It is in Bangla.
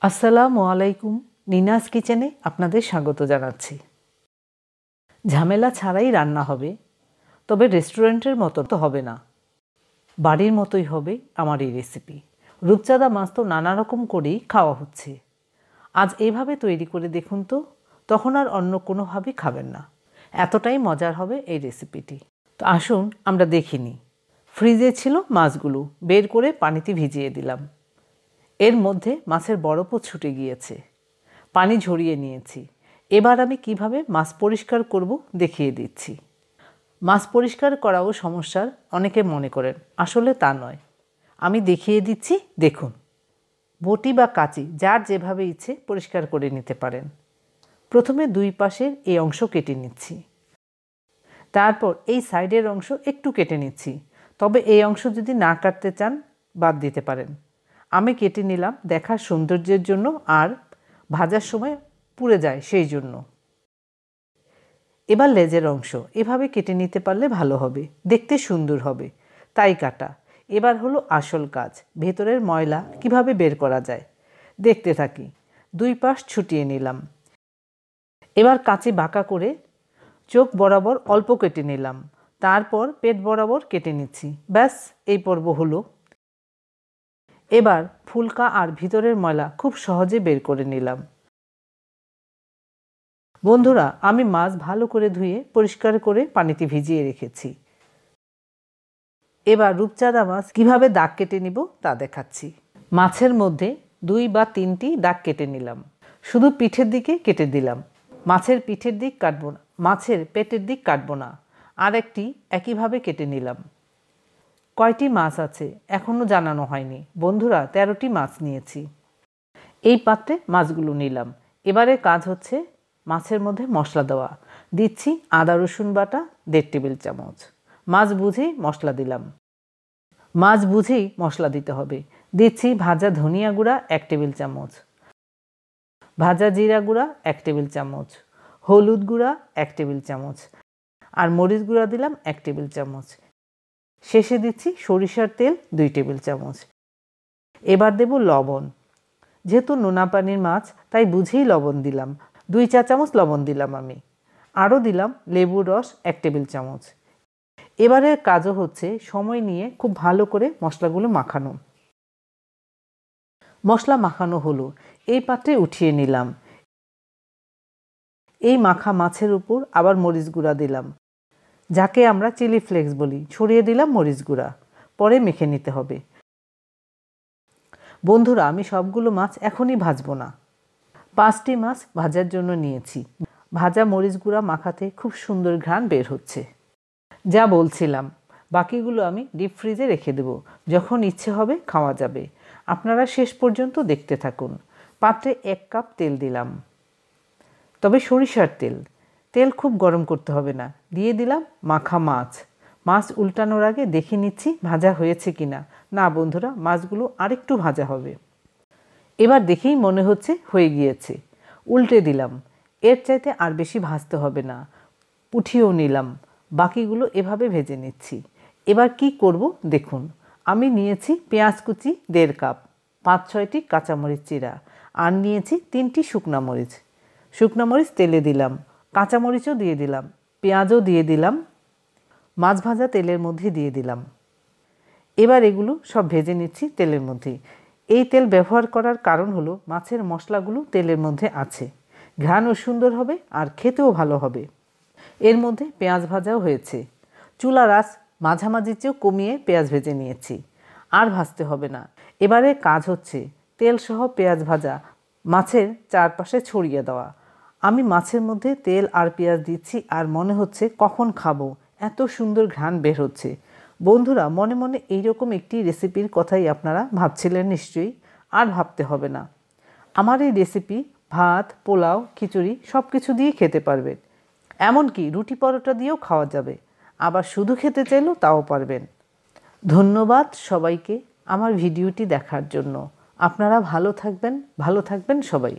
আসসালামু আলাইকুম। নিনাস কিচেনে আপনাদের স্বাগত জানাচ্ছি। ঝামেলা ছাড়াই রান্না হবে, তবে রেস্টুরেন্টের মতো তো হবে না, বাড়ির মতোই হবে আমার এই রেসিপি। রূপচাঁদা মাছ তো নানা রকম করেই খাওয়া হচ্ছে, আজ এইভাবে তৈরি করে দেখুন তো, তখন আর অন্য কোনোভাবে খাবেন না, এতটাই মজার হবে এই রেসিপিটি। তো আসুন আমরা দেখিনি। ফ্রিজে ছিল মাছগুলো, বের করে পানিতে ভিজিয়ে দিলাম। এর মধ্যে মাছের বরফও ছুটে গিয়েছে, পানি ঝরিয়ে নিয়েছি। এবার আমি কিভাবে মাছ পরিষ্কার করব দেখিয়ে দিচ্ছি। মাছ পরিষ্কার করাও সমস্যার অনেকে মনে করেন, আসলে তা নয়। আমি দেখিয়ে দিচ্ছি, দেখুন। বটি বা কাঁচি যার যেভাবে ইচ্ছে পরিষ্কার করে নিতে পারেন। প্রথমে দুই পাশের এই অংশ কেটে নিচ্ছি, তারপর এই সাইডের অংশ একটু কেটে নিচ্ছি, তবে এই অংশ যদি না কাটতে চান বাদ দিতে পারেন। আমি কেটে নিলাম দেখার সৌন্দর্যের জন্য, আর ভাজার সময় পুড়ে যায় সেই জন্য। এবার লেজের অংশ এভাবে কেটে নিতে পারলে ভালো হবে, দেখতে সুন্দর হবে, তাই কাটা। এবার হলো আসল কাজ, ভেতরের ময়লা কিভাবে বের করা যায় দেখতে থাকি। দুই পাশ ছুটিয়ে নিলাম। এবার কাঁচি বাঁকা করে চোখ বরাবর অল্প কেটে নিলাম, তারপর পেট বরাবর কেটে নিচ্ছি। ব্যাস, এই পর্ব হলো। এবার ফুলকা আর ভিতরের ময়লা খুব সহজে বের করে নিলাম। বন্ধুরা, আমি মাছ ভালো করে ধুয়ে পরিষ্কার করে পানিতে ভিজিয়ে রেখেছি। এবার রূপচাঁদা মাছ কিভাবে দাগ কেটে নিব তা দেখাচ্ছি। মাছের মধ্যে 2 বা 3টি দাগ কেটে নিলাম। শুধু পিঠের দিকে কেটে দিলাম। মাছের পিঠের দিক কাটবো না, মাছের পেটের দিক কাটবো না। আর একটি একইভাবে কেটে নিলাম। কয়টি মাছ আছে এখনও জানানো হয়নি। বন্ধুরা, 13টি মাছ নিয়েছি। এই পাত্রে মাছগুলো নিলাম। এবারে কাজ হচ্ছে মাছের মধ্যে মশলা দেওয়া। দিচ্ছি আদা রসুন বাটা 1.5 টেবিল চামচ। মাছ বুঝেই মশলা দিলাম। মাছ বুঝেই মশলা দিতে হবে। দিচ্ছি ভাজা ধনিয়া গুঁড়া 1 টেবিল চামচ, ভাজা জিরা গুঁড়া 1 টেবিল চামচ, হলুদ গুঁড়া 1 টেবিল চামচ, আর মরিচ গুঁড়া দিলাম 1 টেবিল চামচ। শেষে দিচ্ছি সরিষার তেল 2 টেবিল চামচ। এবার দেব লবণ। যেহেতু নোনা পানির মাছ তাই বুঝেই লবণ দিলাম, 2 চা চামচ লবণ দিলাম আমি। আরও দিলাম লেবুর রস 1 টেবিল চামচ। এবারের কাজও হচ্ছে সময় নিয়ে খুব ভালো করে মশলাগুলো মাখানো। মশলা মাখানো হলো, এই পাত্রে উঠিয়ে নিলাম। এই মাখা মাছের উপর আবার মরিচ গুঁড়া দিলাম, যাকে আমরা চিলি ফ্লেক্স বলি, ছড়িয়ে দিলাম মরিচ গুঁড়া। পরে মেখে নিতে হবে। বন্ধুরা, আমি সবগুলো মাছ এখনই ভাজবো না। 5টি মাছ ভাজার জন্য নিয়েছি। ভাজা মরিচ গুঁড়া মাখাতে খুব সুন্দর ঘ্রাণ বের হচ্ছে। যা বলছিলাম, বাকিগুলো আমি ডিপ ফ্রিজে রেখে দেব, যখন ইচ্ছে হবে খাওয়া যাবে। আপনারা শেষ পর্যন্ত দেখতে থাকুন। পাত্রে 1 কাপ তেল দিলাম, তবে সরিষার তেল। তেল খুব গরম করতে হবে না। দিয়ে দিলাম মাখা মাছ। মাছ উল্টানোর আগে দেখে নিচ্ছি ভাজা হয়েছে কিনা। না বন্ধুরা, মাছগুলো আরেকটু ভাজা হবে। এবার দেখেই মনে হচ্ছে হয়ে গিয়েছে। উল্টে দিলাম। এর চাইতে আর বেশি ভাজতে হবে না। উঠিয়েও নিলাম। বাকিগুলো এভাবে ভেজে নিচ্ছি। এবার কি করব দেখুন। আমি নিয়েছি পেঁয়াজ কুচি 1.5 কাপ, 5-6টি কাঁচামরিচ চিরা, আর নিয়েছি 3টি শুকনা মরিচ। শুকনা মরিচ তেলে দিলাম, কাঁচামরিচও দিয়ে দিলাম, পেঁয়াজও দিয়ে দিলাম, মাছ ভাজা তেলের মধ্যে দিয়ে দিলাম। এবার এগুলো সব ভেজে নিচ্ছি তেলের মধ্যে। এই তেল ব্যবহার করার কারণ হলো মাছের মশলাগুলো তেলের মধ্যে আছে, ঘ্রাণও সুন্দর হবে আর খেতেও ভালো হবে। এর মধ্যে পেঁয়াজ ভাজাও হয়েছে। চুলার আঁচ মাঝামাঝি চেয়েও কমিয়ে পেঁয়াজ ভেজে নিয়েছি, আর ভাজতে হবে না। এবারে কাজ হচ্ছে তেল সহ পেঁয়াজ ভাজা মাছের চারপাশে ছড়িয়ে দেওয়া। আমি মাছের মধ্যে তেল আর পেঁয়াজ দিচ্ছি, আর মনে হচ্ছে কখন খাবো, এত সুন্দর ঘ্রাণ বের হচ্ছে। বন্ধুরা, মনে মনে এইরকম একটি রেসিপির কথাই আপনারা ভাবছিলেন নিশ্চয়ই, আর ভাবতে হবে না। আমার এই রেসিপি ভাত, পোলাও, খিচুড়ি সব কিছু দিয়ে খেতে পারবেন। এমনকি রুটি পরোটা দিয়েও খাওয়া যাবে। আবার শুধু খেতে চাইলেও তাও পারবেন। ধন্যবাদ সবাইকে আমার ভিডিওটি দেখার জন্য। আপনারা ভালো থাকবেন সবাই।